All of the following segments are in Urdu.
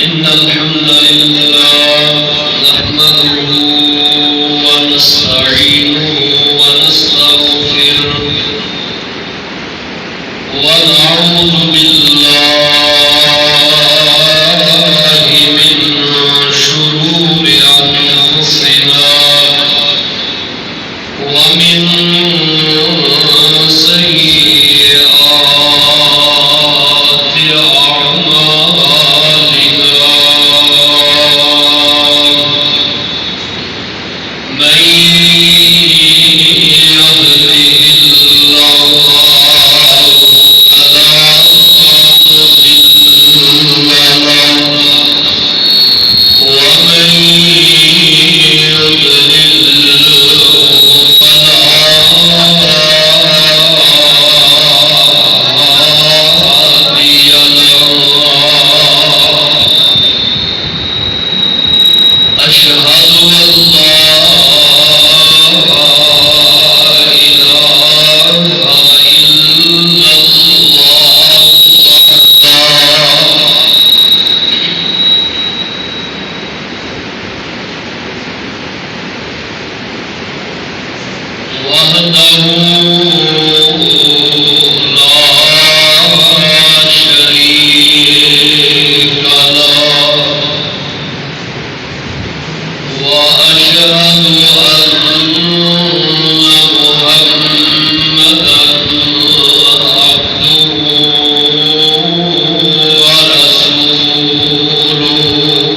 إن الحمد لله نحمده ونستعينه ونستغفره ونعوذ بالله من شرور أنفسنا ومن سيئات أعمالنا من يهده الله فلا مضل له ومن يضلل فلا هادي له أشهد أن لا إله إلا الله وحده لا شريك له وأشهد أن محمدا عبده ورسوله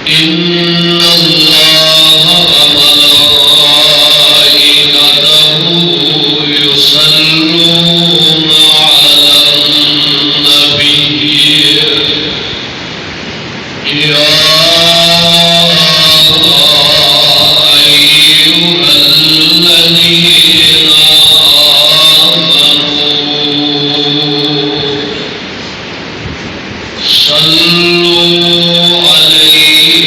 إن الله وملائكته يصلون على النبي يا أيها الذين آمنوا صلوا عليه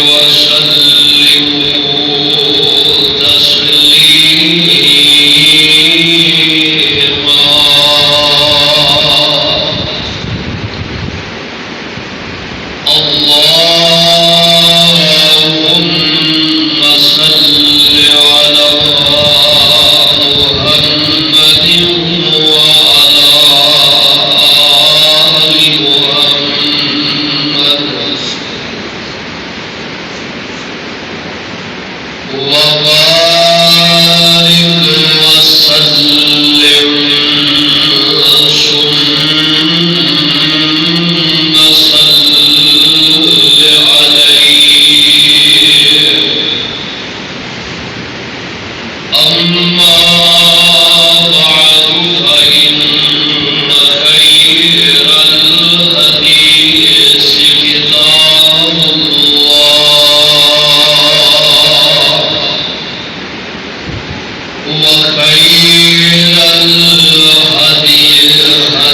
وسلموا تسليما اللهم صل على محمد وعلى آل محمد وبارك وسلم ثم صل عليه أما بعد فإن خير الحديث كتاب الله وخير الهدي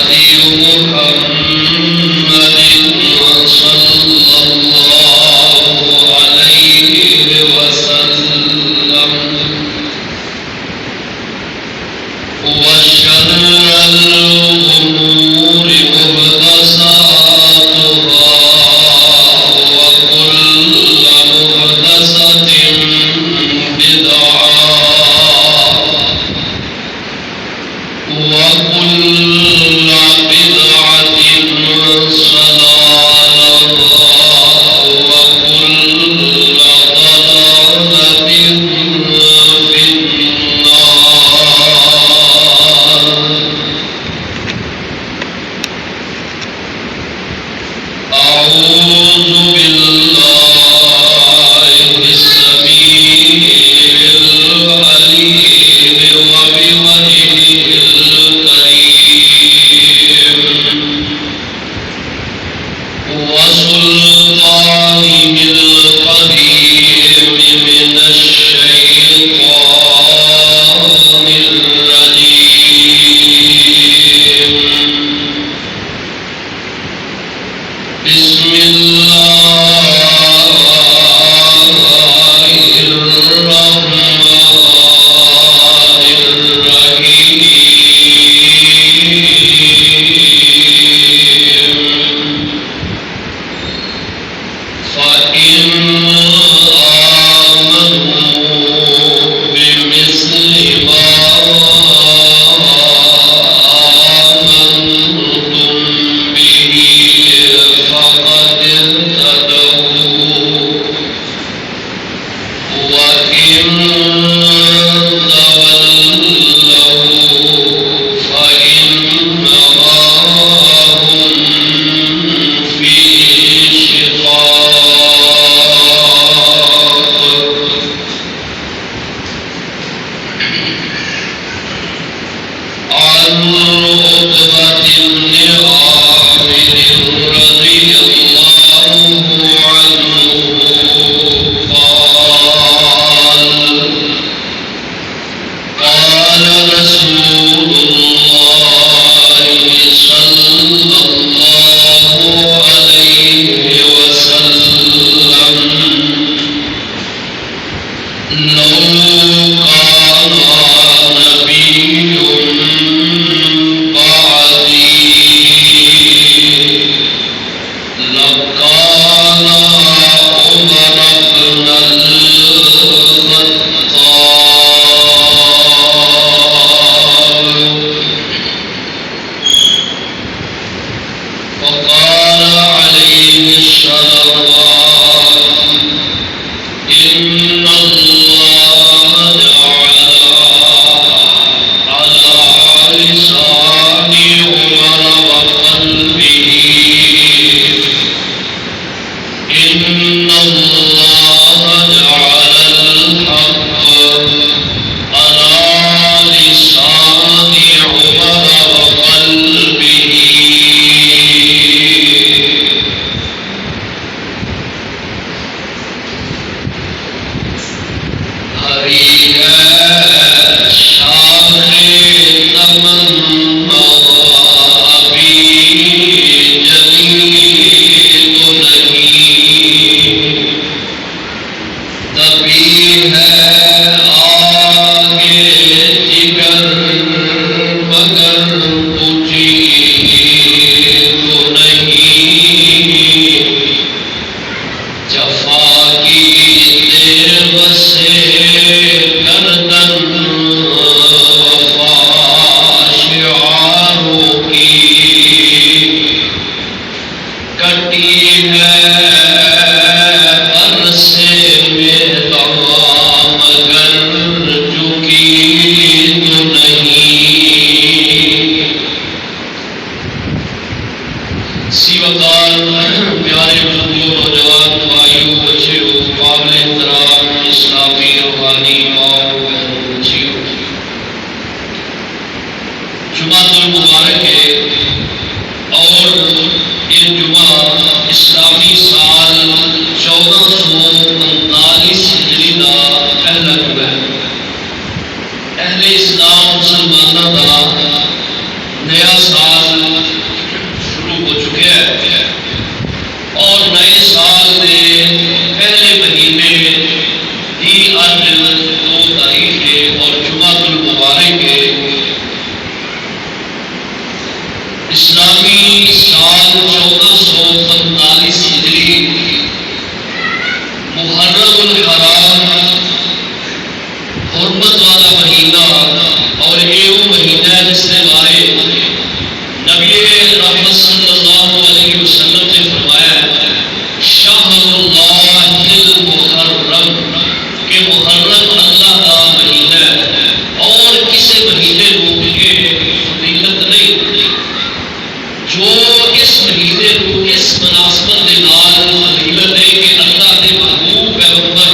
هدي محمد صلى الله عليه وسلم وشر الأمور محدثاتها وكل محدثة بدعة وكل بدعة ضلالة وكل ضلالة في النار أعوذ بالله السميع العليم وبوجهه الكريم جمعہ المبارک ہے اور یہ جمعہ اسلامی سال 1445 ہجری کا پہلا جمعہ ہے۔ اہل اسلام مسلمانوں کا نیا سال شروع ہو چکا ہے اور نئے سال کے پہلے مہینے کی اج 2 تاریخ ہے اور جمعہ المبارک ہے۔ اسلامی سال 1445 ہجری محرم الحرام حرمت والا مہینہ اور یہ وہ مہینہ ہے جس کے بارے نبی رحمت صلی اللہ علیہ وسلم نے فرمایا ہے شہر اللہ المحرم کہ محرم اللہ کا مہینہ ہے اور کسی مہینے کو یہ فضیلت نہیں جو اس مہینے کو اس مناسبت کے نال فضیلت ہے کہ اللہ کے محبوب پیغمبر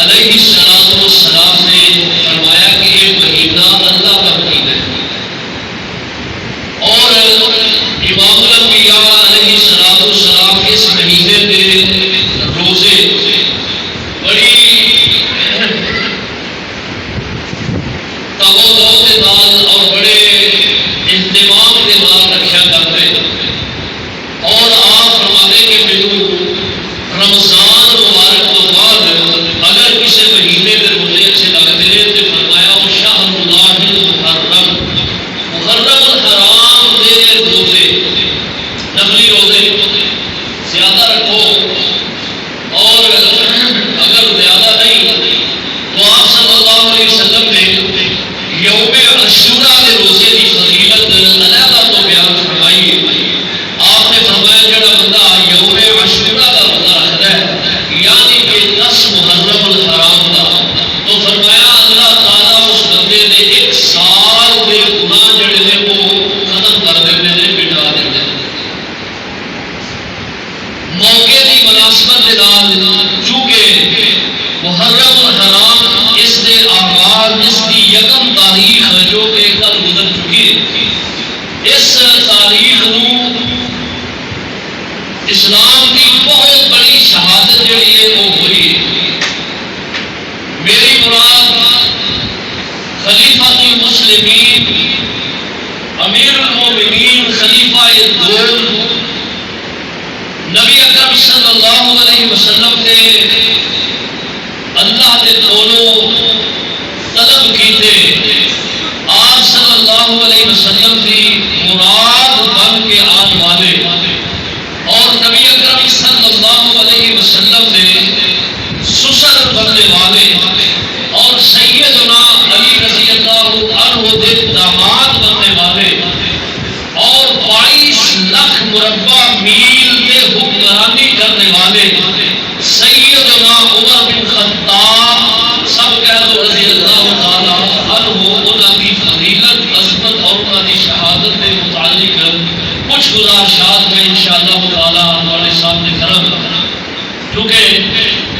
علیہ الصلوۃ والسلام نے فرمایا کہ یہ مہینہ اللہ کا مہینہ ہے اور امام الانبیاء علیہ الصلوۃ والسلام اس مہینے کے روزے بڑی تواضع کے نال اور بڑے اہتمام کے نال رکھا کرتے اور آپ فرماتے کہ میرے رمضان مبارک تو بعد اگر کسی مہینے کے روزے اچھے لگتے ہیں تو فرمایا وہ شہر اللہ المحرم محرم الحرام کے روزے نفلی روزے زیادہ رکھو اور اگر زیادہ نہیں تو آپ صلی اللہ علیہ وسلم نے یوم عاشوراء کے روزے کی فضیلت علیحدہ تو بیان فرمائی ہے۔ آپ نے فرمایا جڑا بندہ یوم عاشوراء کا روزہ رکھتا ہے یعنی کہ 10 محرم الحرام کا تو فرمایا اللہ تعالیٰ اس بندے نے 1 سال کے گناہ جڑے نے وہ ختم کر دیتے ہیں مٹا دیتے ہیں۔ موقع کی مناسبت کے نال چونکہ محرم الحرام اس کے آغاز اس کی 1 تاریخ جو کہ کل گزر چکی ہے اس تاریخ نو اسلام کی بہت بڑی شہادت جڑی ہے وہ ہوئی ہے۔ میری مراد خلیفۃ المسلمین امیر المومنین خلیفہ دوم نبی اکرم صلی اللہ علیہ وسلم نے اللہ کے کولوں طلب کیتے آپ صلی اللہ علیہ وسلم کی مراد بن کے آنے والے اور نبی اکرم صلی اللہ علیہ وسلم نے سسر بننے والے اور سیدنا علی رضی اللہ عنہ کے داماد بننے والے اور 22 لاکھ مربع میل کے حکمرانی کرنے والے سیدنا عمر بن خطاب سب کہہ دو رضی اللہ تعالیٰ عنہ انہوں کی فضیلت عظمت اور انہوں کی شہادت کے متعلق کچھ گزارشات میں انشاءاللہ تعالیٰ ہمارے سامنے کروں گا کیونکہ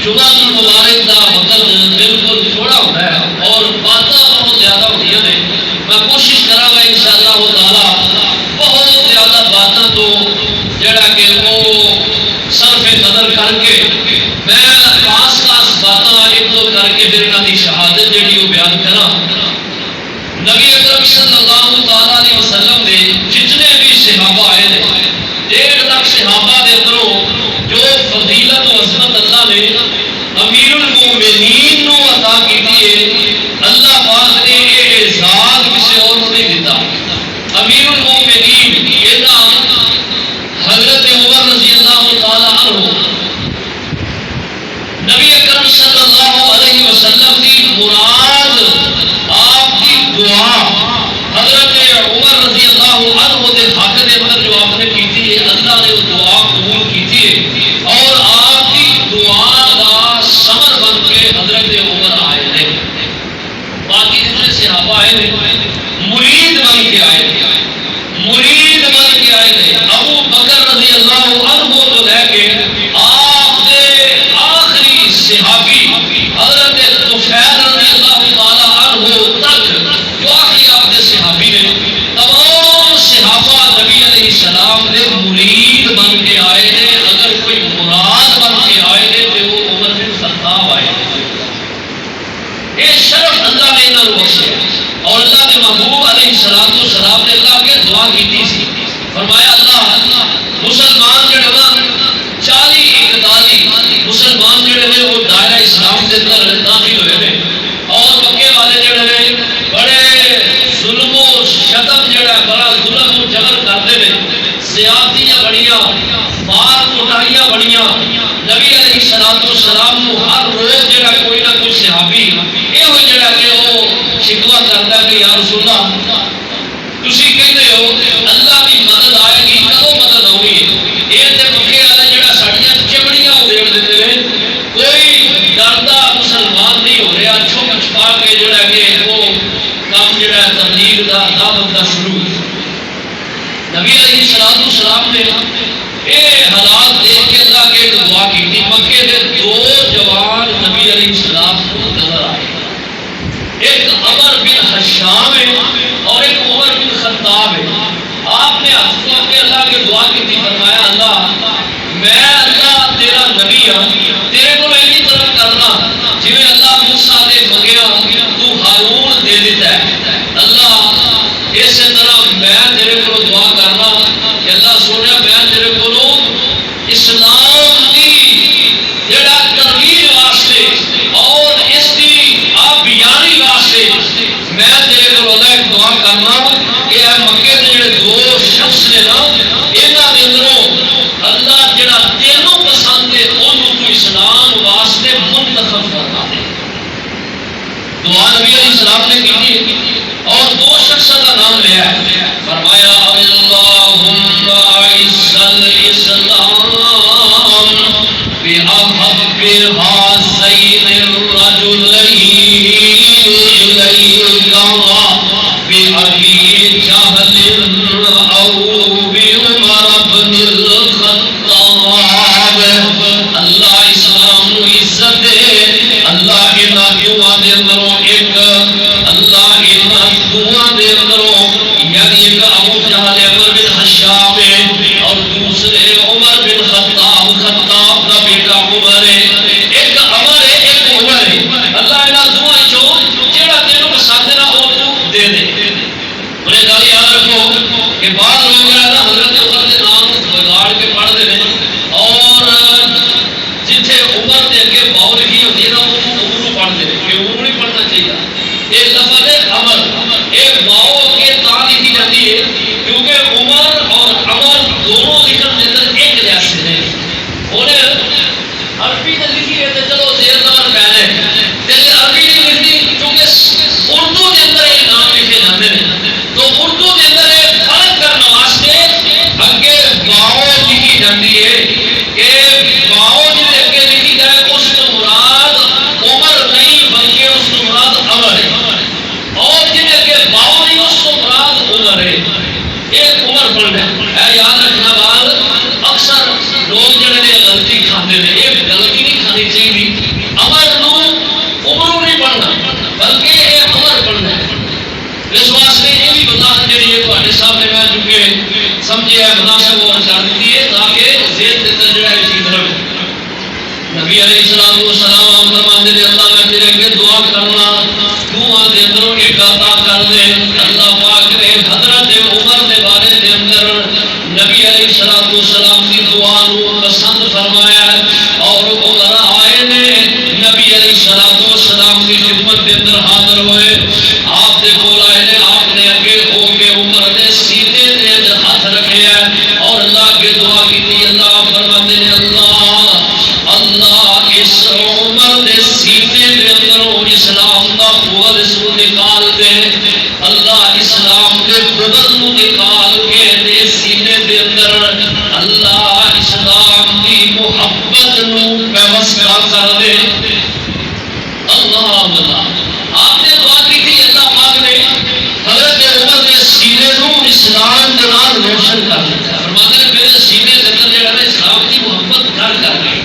جمعہ المبارک کا وقت بالکل تھوڑا ہوتا ہے اور باتیں بہت زیادہ ہوتی ہیں۔ میں کوشش کروں گا انشاءاللہ تعالیٰ بہت زیادہ باتیں تو جڑا کہ وہ صرف قدر کر کے میں خاص باتیں ایک دو کر کے پھر انہوں کی شہادت جڑی وہ بیان کرا۔ نبی اکرم صلی اللہ تعالیٰ علیہ وسلم نے جتنے بھی صحابہ آئے ہیں 1.5 لاکھ صحابہ کے اندروں جو فضیلت و عظمت اللہ نے امیر المومنین نو عطا کی ہے اللہ پاک نے یہ اعزاز کسی اور کو نہیں دیتا۔ امیر المومنین یہ نام حضرت عمر رضی اللہ تعالیٰ عنہ نبی اکرم صلی اللہ علیہ وسلم کی مراد آپ کی دعا حضرت عمر رضی اللہ عنہ کے حق کے اندر جو آپ نے کی تھی اللہ نے وہ دعا قبول کی تھی اور آپ کی دعا کا ثمر بن کے حضرت عمر آئے تھے۔ باقی جتنے صحابہ آئے تھے مرید بن کے آئے تھے، مرید بن کے آئے تھے۔ ابو بکر رضی اللہ عنہ تو لے کے آپ کے آخری صحابی حضرت طفیل رضی اللہ تعالیٰ عنہ تک جو آخری آپ کے صحابی نے تمام والسلام نے اللہ کے دعا کی سی، فرمایا اللہ مسلمان جڑے نا 40-41 مسلمان جڑے نے وہ دائرہ اسلام کے اندر داخل ہوئے ہیں، اور مکے والے جڑے نے بڑے ظلم و شتم جڑا بڑا ظلم و جبر کرتے ہیں، زیادتیاں بڑیاں، مار کوٹائیاں بڑیاں، نبی علیہ السلام کو ہر روز جڑا کوئی نہ کوئی صحابی یہ جڑا کہ وہ شکوہ کرتا ہے کہ یا رسول اللہ تسی کہتے ہو اللہ کی مدد آئے گی، کدوں مدد ہوگی؟ یہ تے مکے والے جڑا ساڈیاں چمڑیاں ادھیڑ دیتے ہیں، کوئی ڈردا مسلمان نہیں ہو رہا، چھپ چھپا کے جڑا کہ وہ کام جڑا تبلیغ دا دعوت دا شروع۔ نبی علیہ السلام نے یہ حالات دیکھ کے اللہ کے ایک دعا کی تھی، مکے کے 2 جوان نبی علیہ السلام کو نظر آئے، ایک عمر بن حشام ہے اور ایک عمر بن خطاب ہے۔ آپ نے ہاتھ کو کے اللہ کے دعا کی تھی، فرمایا اللہ میں اللہ تیرا نبی ہوں، تیرے کو ایسی طرف کرنا جی اللہ موسیٰ نے منگیا تو ہارون دے دیتا ہے، اللہ اس طرح میں تیرے کو دعا کرنا کہ اللہ سونے میں تیرے کو اسلام کی جڑا ترویج واسطے اور اس کی آبیاری واسطے میں تیرے کو اللہ دعا کرنا کہ اے مکے کے جڑے 2 شخص نے نا انہاں دے اندروں اللہ جڑا تینوں پسند ہے انہوں کو اسلام واسطے منتخب کرنا ہے۔ دعا نبی علیہ السلام نے کی اور 2 شخصوں کا نام لیا ہے، فرمایا اللہم اعز الاسلام بأحب هذین الرجلین الیک بأبی جہل او بعمر بن الخطاب۔ اللہ اسلام کو عزت دے، اللہ انہاں دعا دے اندروں ایک اللہ انہاں دعا دے اندروں یعنی ایک ابو جہل عمر بن حشام ہے اور دوسرے عمر بن خطاب کا بیٹا عمر ہے، ایک عمر ہے ایک عمر ہے، اللہ انہاں دعا چوں جڑا تینوں پسند نہ ہو تو دے دے۔ انہیں گل یاد رکھو کہ بعض لوگ نا حضرت عمر کے نام بگاڑ کے پڑھتے ہیں اور جتھے عمر کے اگے باؤ لکھی ہوتی ہے نا وہ پڑھتے ہیں کہ وہ نہیں پڑھنا چاہیے۔ ایک لفظ ہے عمر، ایک باؤ کے تاں لکھی جاتی ہے کیونکہ عمر اور عمر دونوں لکھن کے اندر ایک جیسے ہیں۔ انہیں عربی نے لکھی ہے تو چلو زیر زبر پہلے تیرے عربی نہیں لکھی کیونکہ اردو کے اندر یہ نام لکھے جاتے ہیں، تو اردو کے اندر ایک فرق کرنے واسطے اگے باؤ لکھی جاتی ہے کہ باؤ جی اگے لکھی جائے اس کو مراد عمر نہیں بلکہ اس کو مراد عمر ہے، اور جن اگے باؤ نہیں اس کو مراد عمر ہے، ایک عمر پڑھنا ہے۔ یاد رکھنا بات اکثر لوگ جڑے نے غلطی کھاتے ہیں، یہ غلطی نہیں کھانی چاہیے، عمر نو عمروں نہیں پڑھنا بلکہ یہ عمر پڑھنا ہے۔ اس واسطے یہ بھی بتا جی ہے سامنے میں چونکہ سمجھے ہے مناسب اور کر دیتی ہے تاکہ ذہن کے اندر جو ہے اسی طرح نبی علیہ السلام فرماتے ہیں اللہ میں تیرے کے دعا کرنا دعا دے اندروں ایک عطا کر دے۔ اللہ پاک نے حضرت عمر کے بارے دے اندر نبی علیہ السلام کی دعا کو پسند فرمایا اور عمر آئے نے نبی علیہ السلام کی خدمت کے اندر حاضر ہوئے، آپ کے کول آئے نے، آپ نے اگے ہو کے عمر نے سینے دے ہاتھ رکھے ہیں اور اللہ کے دعا کی تھی۔ اللہ فرماتے ہیں اللہ اس عمر دے سینے دے اندروں اسلام دا قوت اس کو نکال دے، اللہ اسلام کے قوت کو نکال کے دے سینے دے اندر اللہ اسلام کی محبت نو پیوستہ کر دے۔ اللہ آپ نے دعا کی تھی، اللہ پاک نے حضرت عمر کے سینے نو اسلام کے نام روشن کر دیا، فرماتے ہیں میرے سینے کے اندر جو ہے نا اسلام کی محبت گھر کر گئی۔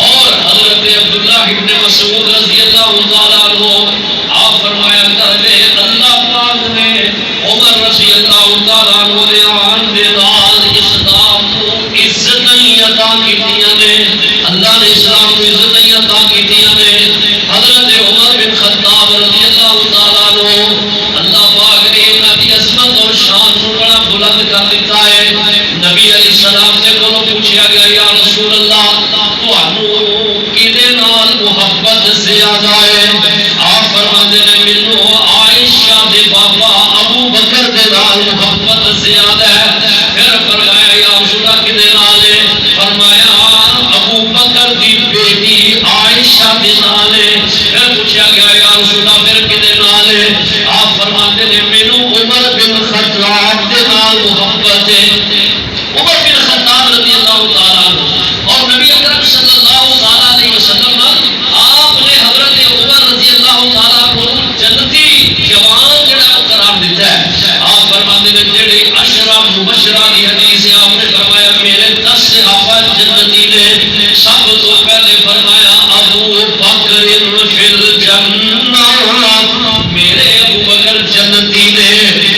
اور حضرت عبداللہ ابن مسعود رضی اللہ تعالیٰ عنہ آپ فرمایا کرتے اللہ پاک نے عمر رضی اللہ تعالیٰ عنہ دے آن دے نال اسلام کو عزت عطا کیتیاں نے، اللہ نے اسلام کو عزت عطا کیتیاں نے۔ حضرت عمر بن خطاب رضی اللہ تعالیٰ عنہ اللہ پاک نے انہاں دی نال محبت زیادہ ہے. پھر فرمایا یا رسول اللہ کدے نال ہے؟ فرمایا ابو بکر دی بیٹی عائشہ دے نال ہے. پھر پوچھا گیا یا رسول اللہ پھر کدے نال ہے؟ آپ فرماتے ہیں مینوں عمر بن خطاب دے نال محبت ہے. عمر بن خطاب رضی اللہ تعالیٰ عنہ اور نبی اکرم صلی اللہ علیہ وسلم آپ نے حضرت عمر رضی اللہ تعالیٰ کو جنتی جوان جڑا قرار دیتا ہے. آپ فرماتے ہیں جڑے عشرہ مبشرہ کی حدیث ہے آپ نے فرمایا میرے 10 صحابہ جنتی نے. سب تو پہلے فرمایا ابو بکر فی الجنہ میرے ابو بکر جنتی نے.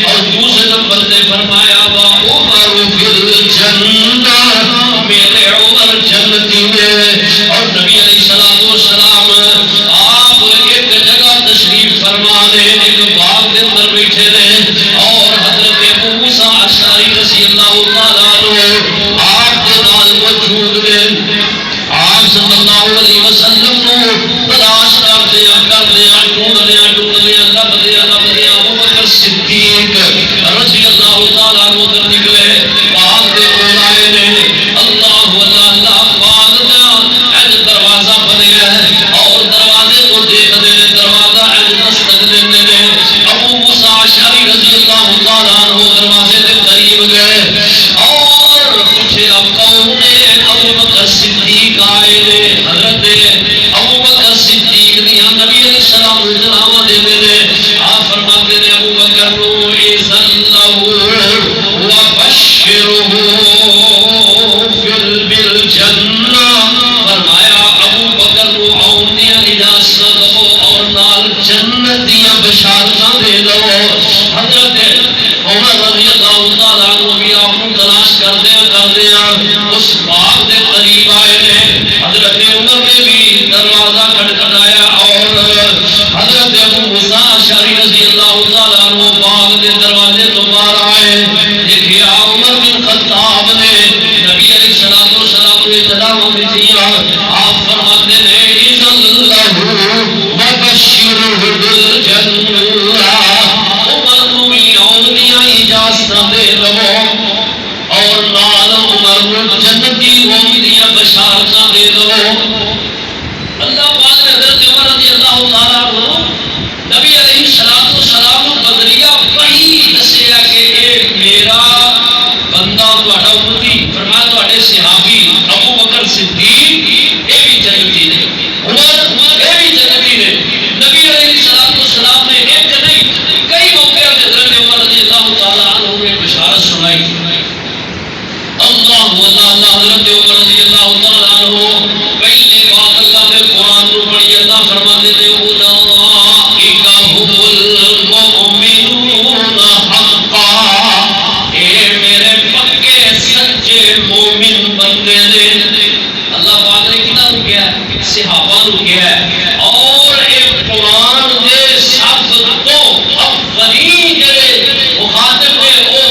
اور دوسرے نمبر پہ فرمایا وا عمر فی الجنہ میرے عمر جنتی نے. اور نبی علیہ الصلوۃ والسلام آپ ایک جگہ تشریف فرما دے ایک باغ کے اندر بیٹھے رہے اور حضرت ابو موسیٰ اشعری رضی اللہ تعالیٰ عنہ آپ کے نال موجود رہے. آپ صلی اللہ علیہ وسلم کو تلاش کرتے لبدیا ابو بکر صدیق رضی اللہ تعالیٰ عنہ ادھر نکلے باغ کے کول آئے نے. اللہ اللہ باغ کا ایج دروازہ بنیا ہے اور دروازے کو دیکھتے ہیں دروازہ ایج دستک دیتے ہیں. ابو موسیٰ اشعری رضی اللہ تعالیٰ عنہ دروازے کے قریب گئے اور پوچھے اب کون ہے؟ ابو بکر صدیق آئے نے. حضرت ابو بکر صدیق دیا نبی علیہ السلام اجراوا دے دے. آپ فرماتے ہیں ابو بکر نو اذن لہو وبشرہ بالجنہ. فرمایا ابو بکر نو آن دیا اجازت دو اور نال جنت دیا بشارتاں دے دو. حضرت عمر رضی اللہ تعالیٰ عنہ بھی آپ کو تلاش کردے اس باغ کے قریب آئے نے. حضرت عمر نے بھی دروازہ کھٹکھٹایا اور حضرت ابو موسیٰ اشعری رضی اللہ تعالیٰ عنہ باغ کے دروازے تو باہر آئے. دیکھیا عمر بن خطاب نے نبی علیہ الصلوۃ والسلام نے اطلاع دیا. آپ فرماتے ہیں اذن لہو وبشرہ بالجنہ عمر کو بھی آن دیا اجازت دے دو اور نال عمر کو جنتی ہونے دیا بشارتاں دے دو. اللہ پاک نے حضرت عمر رضی اللہ تعالیٰ عنہ نبی علیہ الصلوۃ والسلام بدریہ وحی دسیا کہ اے میرا بندہ تہاڈا امتی فرمایا تہاڈے صحابی ابو بکر صدیق اے بھی جنتی نے عمر اے بھی جنتی نے. نبی علیہ الصلوۃ والسلام نے ایک نہیں کئی موقع پہ حضرت عمر رضی اللہ تعالیٰ عنہ نے بشارت سنائی. اللہ حضرت عمر رضی اللہ تعالیٰ عنہ پہلے بات اللہ نے قرآن کو پڑھی. اللہ فرماتے تھے اولئک هم المؤمنون حقا اے میرے پکے سچے مومن بندے نے. اللہ پاک نے کتنا کو کیا ہے؟ صحابہ کو کیا ہے. اور ایک قرآن دے سب تو اولین جڑے مخاطب نے وہ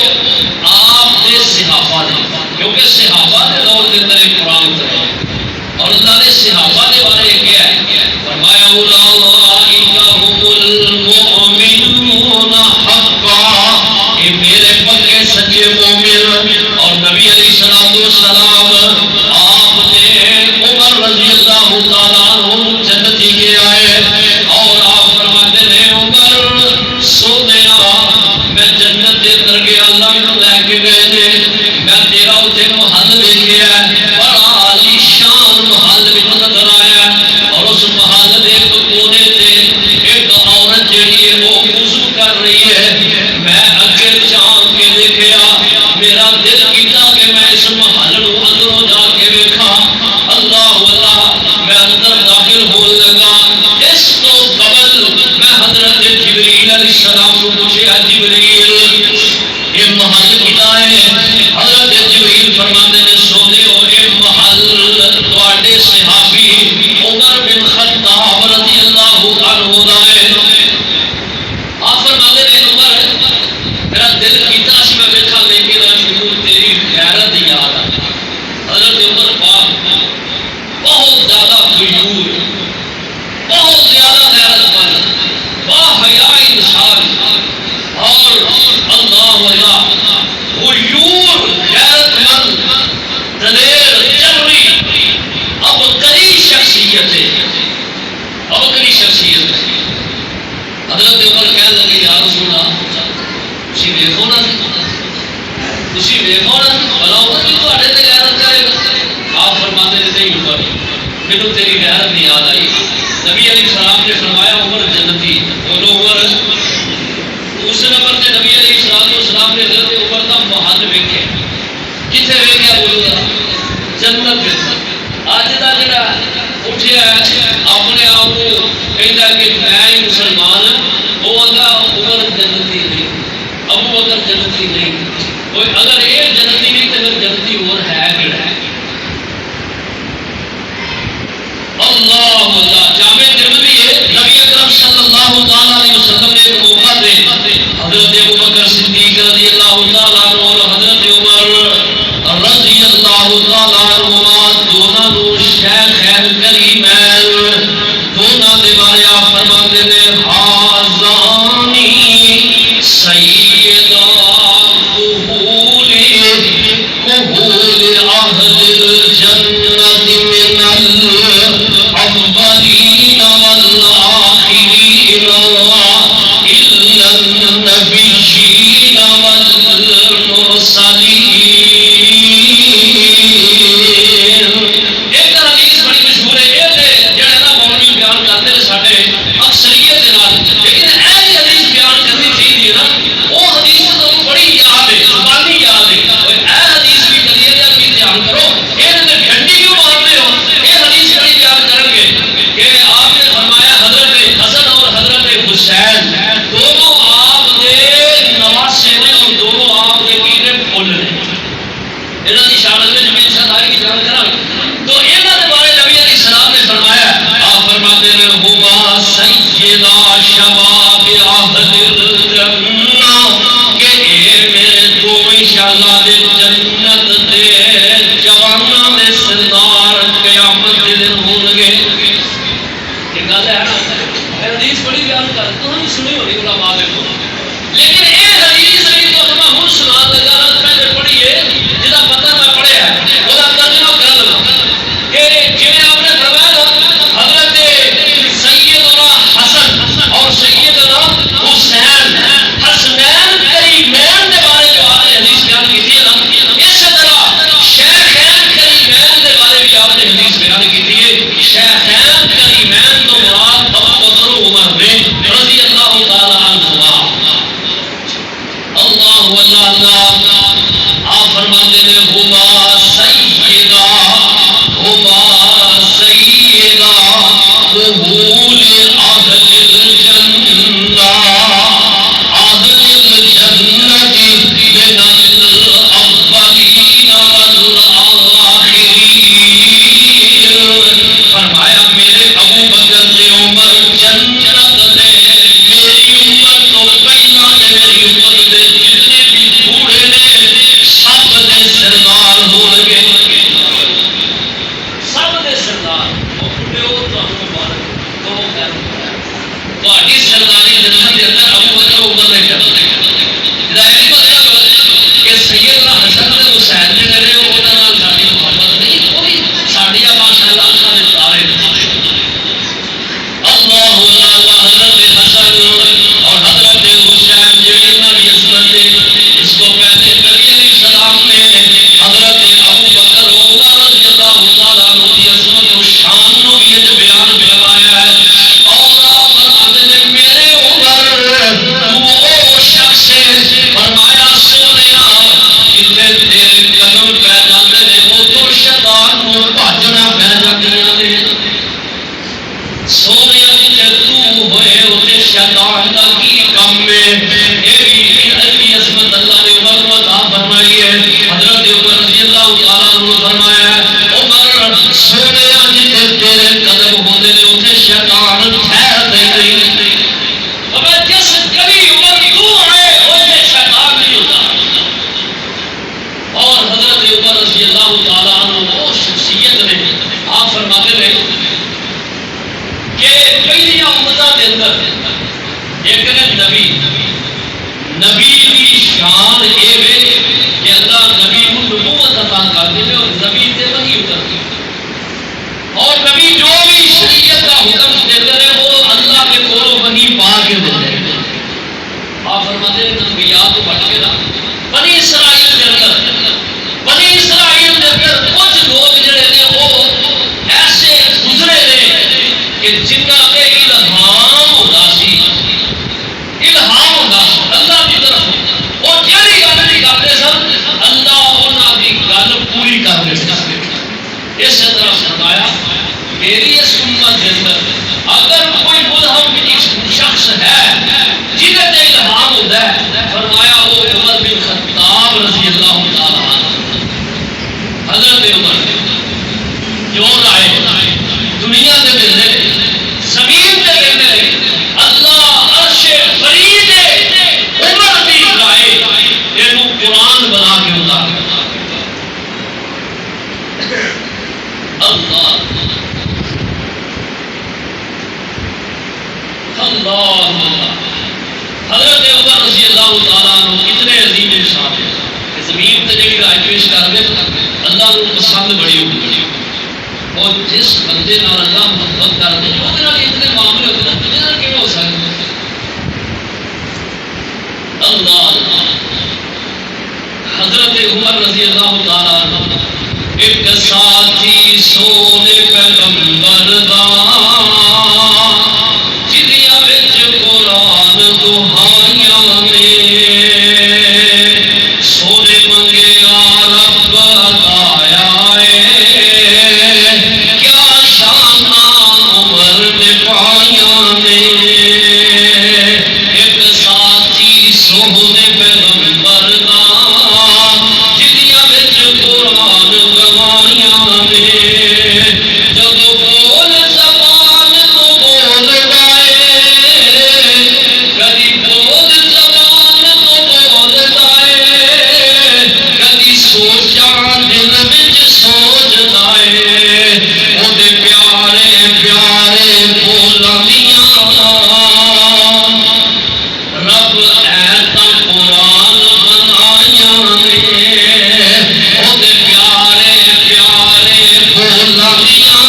آپ دے صحابہ نے کیونکہ صحابہ نے دور کے اندر ایک قرآن اترا اور اللہ نے صحابہ کے بارے کیا ہے فرمایا اولئک هم المؤمنون حقا یہ میرے پکے سچے مومن. اور نبی علیہ الصلوۃ والسلام آپ نے عمر رضی اللہ تعالیٰ عنہ جنتی کے آئے اور آپ فرماتے ہیں عمر سونیا میں جنت کے اندر گیا اللہ میں لے کے گئے نے میں تیرا اتنے محل دیکھا ہے بڑا عالی شان محل بھی نظر آیا اور اس محل کے ایک کونے سے ایک عورت جڑی ہے وہ وضو کر رہی ہے. میں اگے چاند کے دیکھا میرا دل کیتا کہ میں اس محل نو اندروں جا کے دیکھا. اللہ میں اندر داخل ہونے لگا. اس تو قبل میں حضرت جبریل علیہ السلام کو پوچھا جبریل یہ محل کتا ہے؟ حضرت جبریل فرماتے ہیں سونے ہو یہ محل تواڈے صحابی عمر بن خطاب رضی اللہ عنہ دا ہے. آپ فرماتے ہیں عمر میرا دل کیتا سی میں دیکھا لیکن مجھے تیری غیرت یاد آئی. حضرت عمر پاک بہت زیادہ غیور بہت زیادہ غیرت مند با حیا انسان اور اللہ تھی ویکو نا بلا عمر بھی تے غیرت کرے گا. آپ فرماتے ہیں نہیں عمر مینو تیری غیرت نہیں یاد آئی. نبی علیہ السلام نے فرمایا عمر جنتی. بولو عمر. دوسرے نمبر سے نبی علیہ السلام نے حضرت عمر کا محل ویکھے. کتنے ویکھیا بولو گا؟ جنت. اج کا جڑا اٹھیا اپنے آپ کو کہتا کہ میں ہی مسلمان ہوں، وہ آتا عمر جنتی نہیں، ابو بکر جنتی نہیں. اگر یہ جنتی نہیں تو پھر جنتی اور ہے کہڑا ہے؟ اللہ اللہ. جامع ترمذی ہے. نبی اکرم صلی اللہ تعالی علیہ وسلم نے ایک موقع دے حضرت ابو بکر صدیق رضی اللہ تعالیٰ عنہ اور حضرت عمر رضی اللہ تعالیٰ عنہما دونوں شیخین کریمین دونوں دے بارے آپ فرماتے ہیں حاضانی سیدہ قبول اہل الجنت من الاولین والآخرین الا النبیین والمرسلین. سب نے سردار ہو پیش کر دے اللہ کو پسند بڑی ہوگی اور جس بندے نال اللہ محبت کر دے وہ اتنے معاملے ہوتے ہیں دنیا کی ہو سکتے اللہ حضرت عمر رضی اللہ تعالیٰ عنہ ایک ساتھی سونے پیغمبر دا جدیاں وچ قرآن دہائیاں نے سونے منگیا رب عطایا کیا شان عمر نے پائیاں نے ایک ساتھی سونے پیغمبر دا جدیاں وچ قرآن گوائیاں نے جدو بول زبان تو بول گئے کدی بول زبان تو بول گئے کدی سوچا دل وچ سوچ لائے وہ پیارے پیارے بولاں دیاں رب ایسا قرآن بنائیاں نے وہ پیارے پیارے بولاں دیاں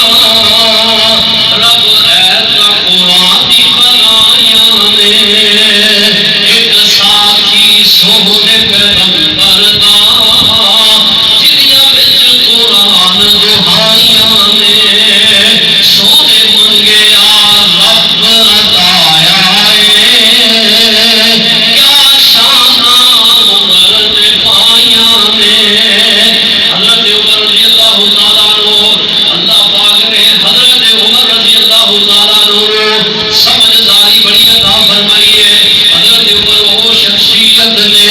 رب ایسا قرآن دی بنائیاں نے ایک ساتھی سونے پیغمبر دا جدیاں وچ قرآن دہائیاں نے سونے منگیا رب عطایا کیا شان عمر نے پائیاں نے حضرت عمر رضی اللہ تعالیٰ عنہ اللہ پاک نے حضرت عمر رضی اللہ تعالیٰ عنہ سمجھداری بڑی عطا فرمائی ہے حضرت عمر وہ شخصیت نے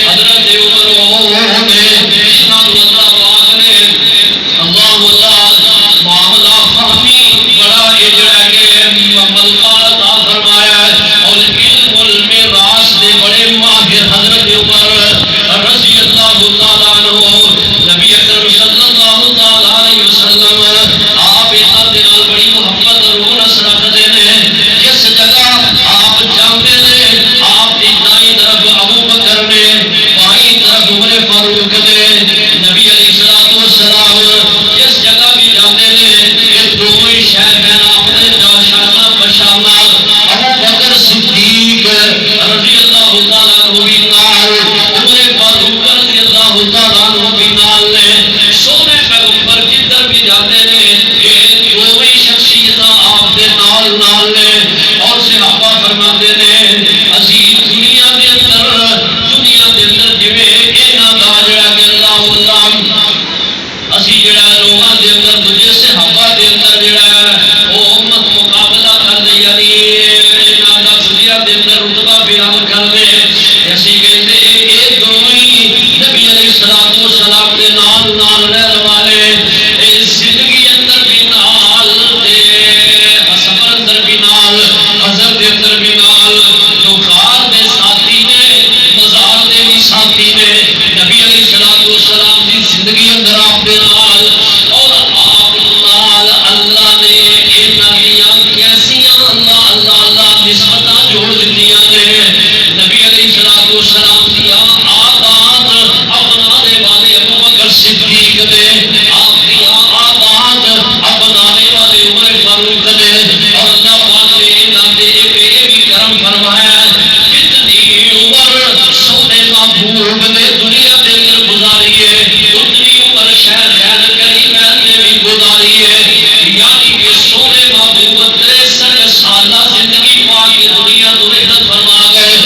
حضرت عمر وہ نے جنہاں کو اللہ پاک نے اللہ معاملہ فہمی بڑا اجرا کے ملکہ عطا فرمایا ہے اور علم المیراث دے بڑے ماہر حضرت عمر رضی اللہ تعالیٰ عنہ نبی اکرم صلی اللہ تعالیٰ علیہ وسلم آپ یہاں دے نال بڑی محبت اور انس رکھتے ہیں جس جگہ آپ جاندے نے آپ دی دائیں طرف ابو بکر نے بائیں طرف عمر فاروق نے نبی علیہ الصلوۃ والسلام جس جگہ بھی جاندے نے یہ دونوں شہر آپ نے شانہ بشانہ ابو بکر صدیق رضی اللہ تعالیٰ عنہ بھی نال عمر فاروق رضی اللہ تعالیٰ عنہ بھی نال نے سونے پیغمبر جدھر بھی جاتے نے یہ دونوں شخصیتاں آپ دے نال نال نے اور صحابہ فرماتے نے اسی دنیا دے اندر جویں انہاں دا جڑا کہ اللہ اسی جڑا لوگاں دے اندر دوجے صحابہ دے اندر جڑا ہے وہ امت مقابلہ کر دے یعنی انہاں دا دنیا دے اندر رتبہ بیان کر دے اسی کہندے اے دونوں ہی نبی علیہ الصلوۃ والسلام دے نال نال رہن والے اے زندگی اندر بھی نال تے سفر اندر بھی نال حضرت دے اندر بھی نال جو غار دے ساتھی نے مزار دے بھی ساتھی نے نبی علیہ الصلوۃ والسلام دی زندگی اندر آپ دے نال اور آپ نال اللہ نے انہاں دیاں کیسیاں اللہ نسبتاں جوڑ دتیاں نے نبی علیہ الصلوۃ والسلام دیاں آدات اپنانے والے ابو بکر صدیق نے آپ دیاں آدات اپنانے والے عمر فاروق نے اور اللہ پاک نے انہاں دے یہ بھی کرم فرمایا جتنی عمر سونے محبوب نے دنیا دے اندر گزاری ہے اتنی عمر شہر کریمین نے بھی گزاری ہے یعنی کہ سونے محبوب 63 سالہ زندگی پا کے دنیا تو رحمت فرما گئے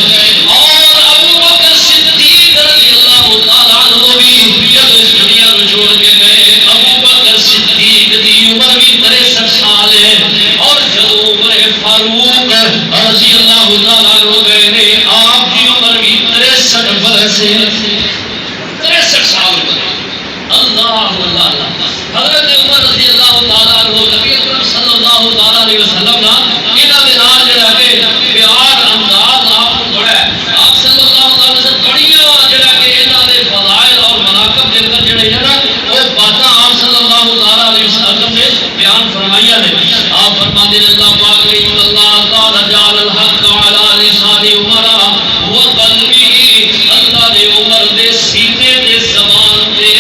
اور ابو بکر صدیق رضی اللہ تعالیٰ عنہ بھی جب اس دنیا کو چھوڑ کے گئے ابو بکر صدیق دی عمر بھی 63 سال ہے اور جب عمر فاروق رضی اللہ تعالیٰ عنہ گئے نے آپ کی عمر بھی 63 برس ہے 63 سال اللہ حضرت عمر رضی اللہ تعالیٰ عنہ نبی اکرم صلی اللہ تعالیٰ علیہ وسلم نا انہاں دے نال جڑا کہ پیار انداز آپ کو بڑا ہے آپ صلی اللہ تعالیٰ وسلم بڑیاں جڑا کہ انہاں دے فضائل اور مناقب دے اندر جڑے ہیں نا وہ باتاں آپ صلی اللہ تعالیٰ علیہ وسلم نے بیان فرمائیاں نے آپ فرماتے ہیں اللہ پاک نے ان اللہ تعالیٰ جعل الحق علی لسان عمر و قلبی اللہ نے عمر دے سینے دے زبان دے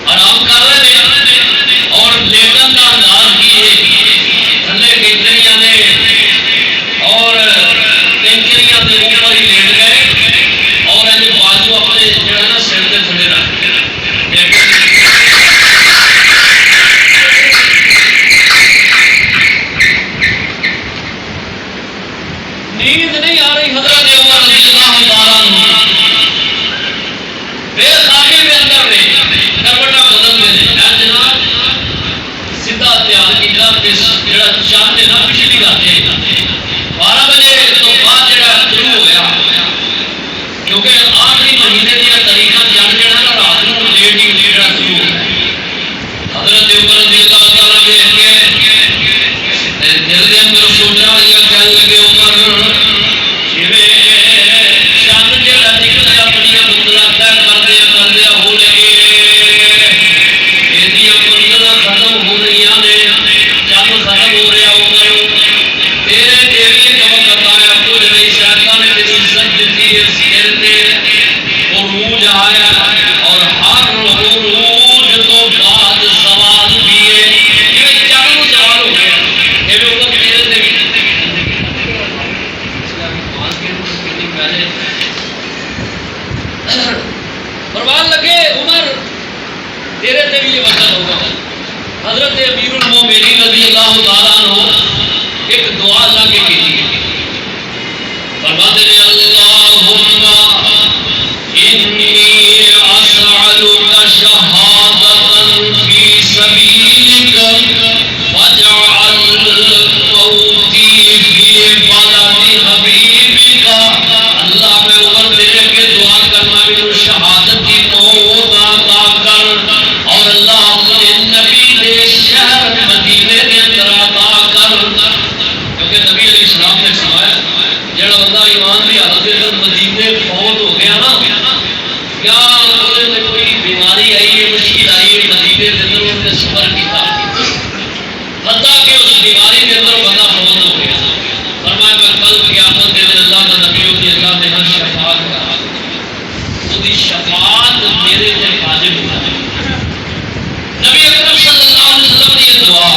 آرام کر رہے ہیں اور لیٹن کا انداز کی ہے تھلے کینکریاں نے اور کینکریاں کے اوپر ہی لیٹ گئے اور ایسے بازو اپنے جو ہے نا سر کے تھلے رکھ نیند نہیں آ رہی حضرت عمر رضی اللہ تعالیٰ عنہ بے خوابی کے اندر نے کروٹا بدل دے جناب سیدھا دھیان کیتا کہ جڑا چاند ہے نا پچھلی رات 12 بجے تو بعد جڑا شروع ہویا کیونکہ آخری مہینے دیا تاریخاں جان جڑا نا رات نو لیٹ ہی جڑا شروع ہوا حضرت عمر رضی اللہ تعالیٰ ویکھ کے دل دے اندر سوچا یا کہنے لگے عمر حضرت امیر المومنین رضی اللہ تعالیٰ عنہ ایک دعا اللہ کے کی فرماتے ہیں اللہم انی اسألک شہادتا فی سبیلک واجعل موتی فی بلد حبیبک اللہ میں عمر تیرے کے دعا کرنا میرے شہادت کی موت عطا کر اور اللہ شہر مدینے کے اندر عطا کر کیونکہ نبی علیہ السلام نے فرمایا جڑا بندہ ایمان کی حالت کے اندر مدینے فوت ہو گیا نا کیا انہوں نے کوئی بیماری آئی ہے مشکل آئی ہے مدینے کے اندر انہوں نے صبر کیا حتیٰ کہ اس بیماری کے اندر بندہ فوت ہو گیا فرمایا میں کل قیامت کے دن اللہ کا نبی ہوتی اللہ نے ہر شفاعت کرا وہ شفاعت میرے سے واجب ہو جائے نبی اکرم صلی اللہ علیہ وسلم نے یہ دعا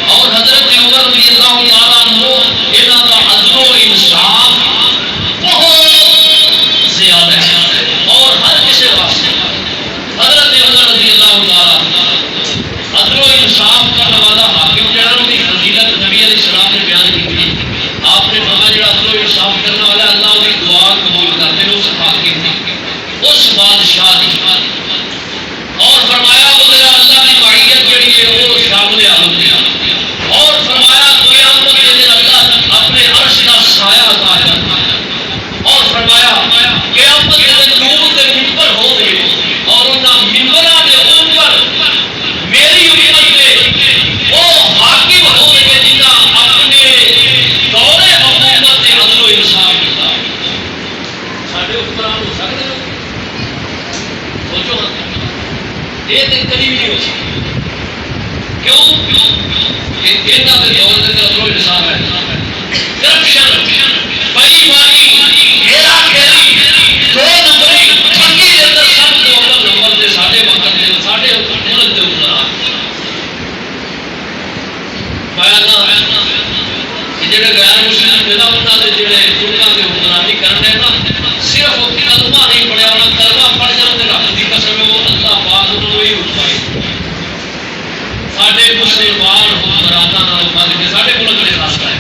اور حضرت عمر رضی اللہ تعالیٰ عنہ انہاں کا عدل و انصاف بہت زیادہ ہے اور ہر کسی واسطے حضرت عمر رضی اللہ تعالیٰ عدل و انصاف کرنے والا حاکم جڑا ان کی فضیلت نبی علیہ السلام نے بیان کی تھی آپ نے فرمایا جڑا عدل و انصاف کرنے والا اللہ ان کی دعا قبول کرتے ہیں اس حاکم کی اس بادشاہ کی اور فرمایا اللہ کی معیت جڑی ہے وہ شامل عالم دیا اور فرمایا قیامت کے دن اللہ اپنے عرش کا سایہ عطا کرنا اور فرمایا قیامت کے دن نور کے منبر ہو گئے اور ان منبراں کے اوپر میری امت میں وہ حاکم ہو گئے جنہاں اپنے دور حکومت کے عدل و انصاف کیا ساڈے حکمران ہو سکتے ہیں سوچو یہ تو کبھی بھی نہیں ہو سکتا کیوں کہ انہاں دے دور دے اندر عدل و انصاف ہے کرپشن بےایمانی ہیرا پھیری دو نمبری ٹھگی دے اندر سب تو اول نمبر تے ساڈے وقت دے ساڈے ملک دے حکمران بیان کہ جڑے غیر مسلم نے نا انہاں دے جڑے ملکاں دے حکمرانی کرنے نا صرف کلمہ نہیں پڑھیا انہاں کلمہ پڑھ جاندے رب دی قسم وہ اللہ پاک انہاں نوں ہی اٹھائے ساڈے مسلمان حکمراناں نال بد کے ساڈے ملک نے خاص ہے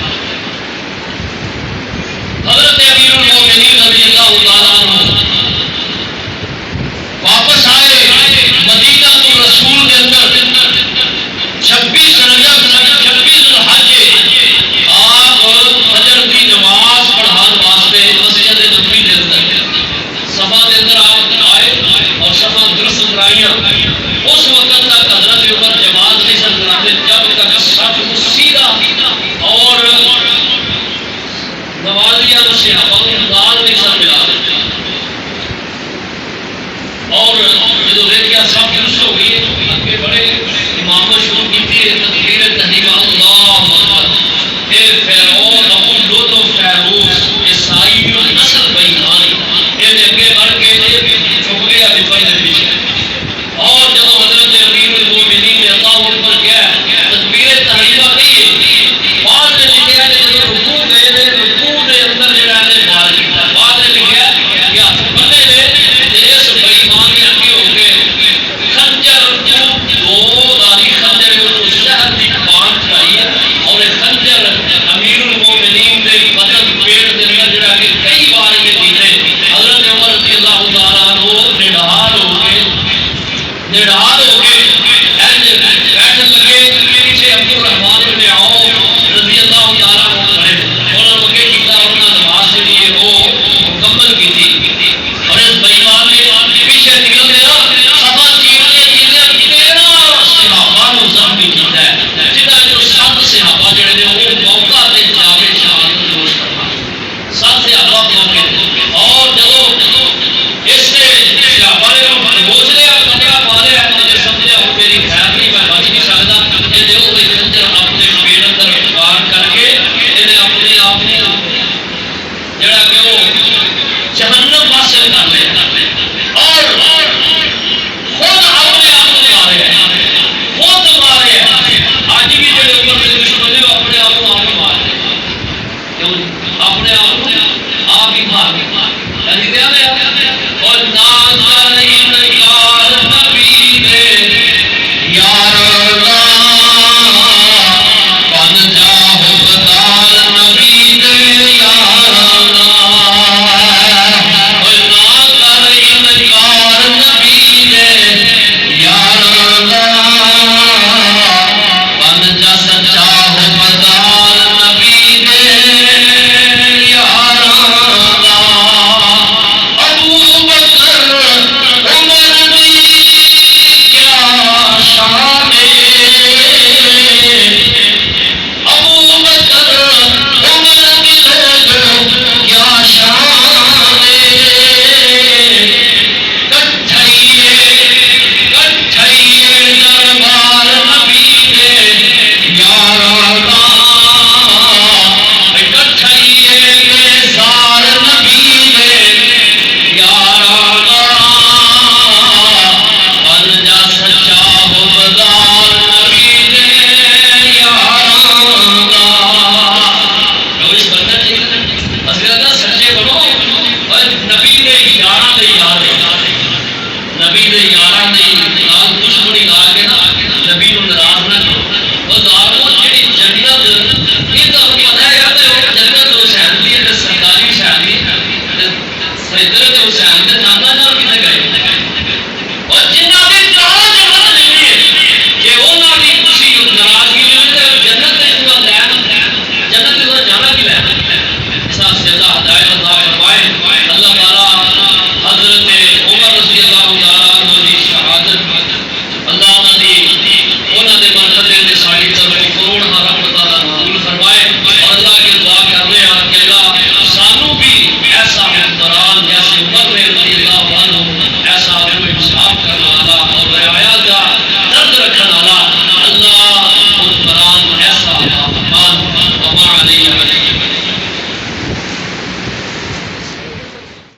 نڑال